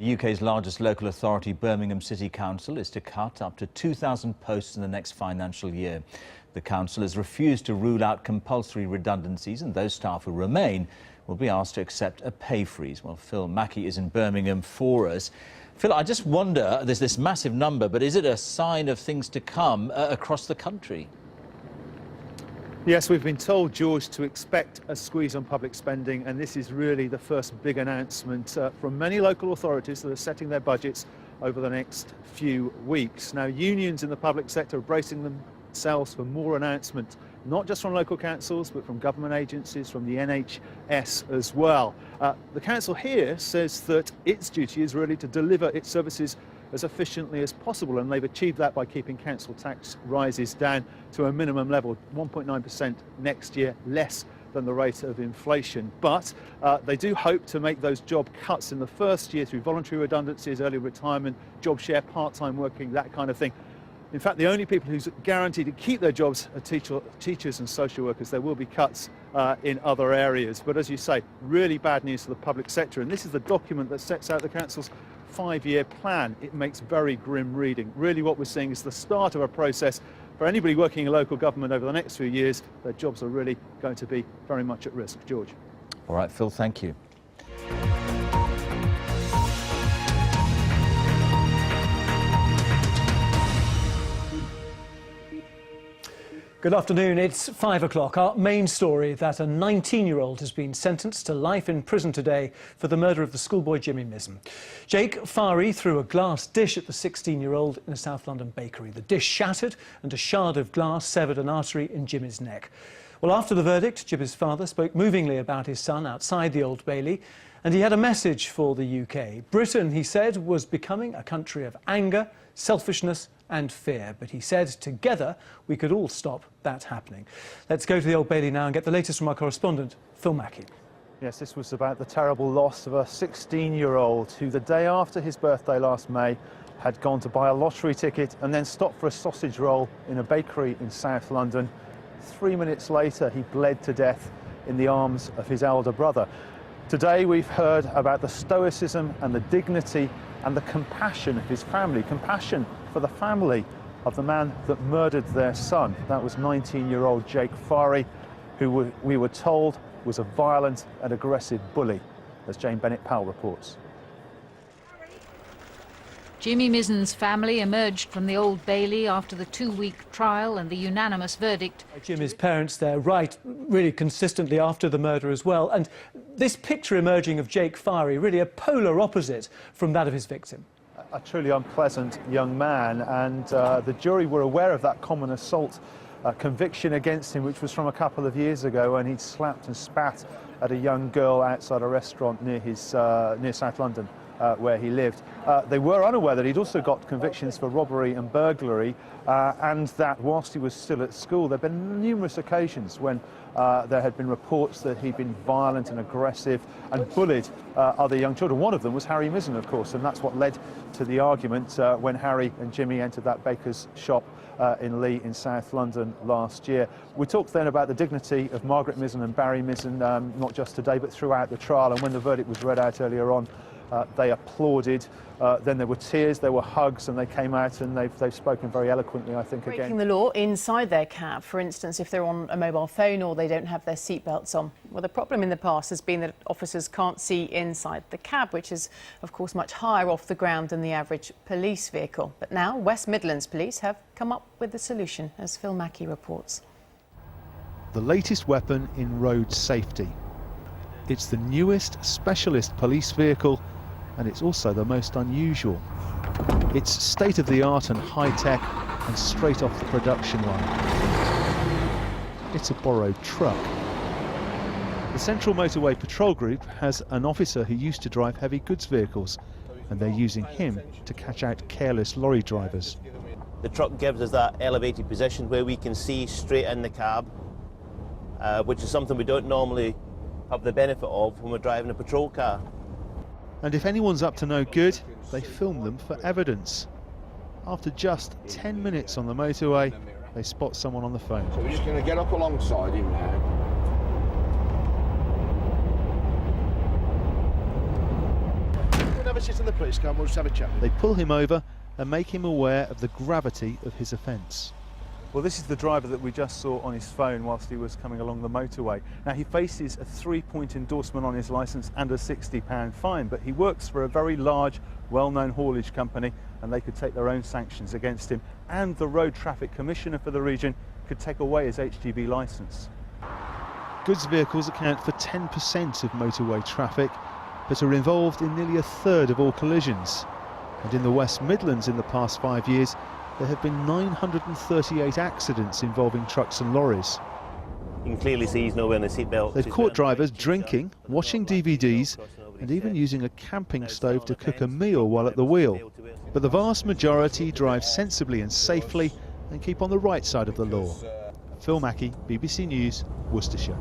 The UK's largest local authority, Birmingham City Council, is to cut up to 2,000 posts in the next financial year. The council has refused to rule out compulsory redundancies, and those staff who remain will be asked to accept a pay freeze. Well, Phil Mackey is in Birmingham for us. Phil, I just wonder, there's this massive number, but is it a sign of things to come across the country? Yes, we've been told, George, to expect a squeeze on public spending, and this is really the first big announcement from many local authorities that are setting their budgets over the next few weeks. Now, unions in the public sector are bracing themselves for more announcements, not just from local councils, but from government agencies, from the NHS as well. The council here says that its duty is really to deliver its services as efficiently as possible, and they've achieved that by keeping council tax rises down to a minimum level, 1.9% next year, less than the rate of inflation. But they do hope to make those job cuts in the first year through voluntary redundancies, early retirement, job share, part-time working, that kind of thing. In fact, the only people who's guaranteed to keep their jobs are teachers and social workers. There will be cuts in other areas. But as you say, really bad news for the public sector. And this is the document that sets out the council's 5-year plan. It makes very grim reading. Really what we're seeing is the start of a process for anybody working in local government over the next few years. Their jobs are really going to be very much at risk. George. All right, Phil, thank you. Good afternoon, it's 5 o'clock. Our main story that a 19-year-old has been sentenced to life in prison today for the murder of the schoolboy Jimmy Mizen. Jake Fari threw a glass dish at the 16-year-old in a South London bakery. The dish shattered and a shard of glass severed an artery in Jimmy's neck. Well, after the verdict, Jimmy's father spoke movingly about his son outside the Old Bailey, and he had a message for the UK. Britain, he said, was becoming a country of anger, selfishness and fear. But he said, together, we could all stop that happening. Let's go to the Old Bailey now and get the latest from our correspondent, Phil Mackey. Yes, this was about the terrible loss of a 16-year-old who, the day after his birthday last May, had gone to buy a lottery ticket and then stopped for a sausage roll in a bakery in South London. 3 minutes later, he bled to death in the arms of his elder brother. Today, we've heard about the stoicism and the dignity and the compassion of his family, compassion for the family of the man that murdered their son. That was 19-year-old Jake Fari, who we were told was a violent and aggressive bully, as Jane Bennett-Powell reports. Jimmy Mizen's family emerged from the Old Bailey after the 2-week trial and the unanimous verdict. Jimmy's parents there, right, really consistently after the murder as well. And this picture emerging of Jake Fari, really a polar opposite from that of his victim. A truly unpleasant young man, and the jury were aware of that common assault conviction against him, which was from a couple of years ago, when he'd slapped and spat at a young girl outside a restaurant near South London, where he lived. They were unaware that he'd also got convictions for robbery and burglary, and that whilst he was still at school, there had been numerous occasions when there had been reports that he'd been violent and aggressive and bullied other young children. One of them was Harry Mizen, of course, and that's what led to the argument when Harry and Jimmy entered that baker's shop in Lee in South London last year. We talked then about the dignity of Margaret Mizen and Barry Mizen, not just today but throughout the trial, and when the verdict was read out earlier on, they applauded. Then there were tears, there were hugs, and they came out and they've spoken very eloquently, I think, again. Breaking the law inside their cab, for instance, if they're on a mobile phone or they don't have their seatbelts on. Well, the problem in the past has been that officers can't see inside the cab, which is, of course, much higher off the ground than the average police vehicle. But now West Midlands Police have come up with the solution, as Phil Mackey reports. The latest weapon in road safety. It's the newest specialist police vehicle, and it's also the most unusual. It's state-of-the-art and high-tech and straight off the production line. It's a borrowed truck. The Central Motorway Patrol Group has an officer who used to drive heavy goods vehicles, and they're using him to catch out careless lorry drivers. The truck gives us that elevated position where we can see straight in the cab, which is something we don't normally have the benefit of when we're driving a patrol car. And if anyone's up to no good, they film them for evidence. After just 10 minutes on the motorway, they spot someone on the phone. So we're just going to get up alongside him now. a sit in the police car and we'll just have a chat. They pull him over and make him aware of the gravity of his offence. Well, this is the driver that we just saw on his phone whilst he was coming along the motorway. Now, he faces a 3-point endorsement on his licence and a £60 fine, but he works for a very large, well-known haulage company, and they could take their own sanctions against him, and the Road Traffic Commissioner for the region could take away his HGV licence. Goods vehicles account for 10% of motorway traffic, but are involved in nearly a third of all collisions. And in the West Midlands in the past 5 years, there have been 938 accidents involving trucks and lorries. You can clearly see he's not wearing a seatbelt. They've caught drivers drinking, watching DVDs, and even using a camping stove to cook a meal while at the wheel. But the vast majority drive sensibly and safely and keep on the right side of the law. Phil Mackey, BBC News, Worcestershire.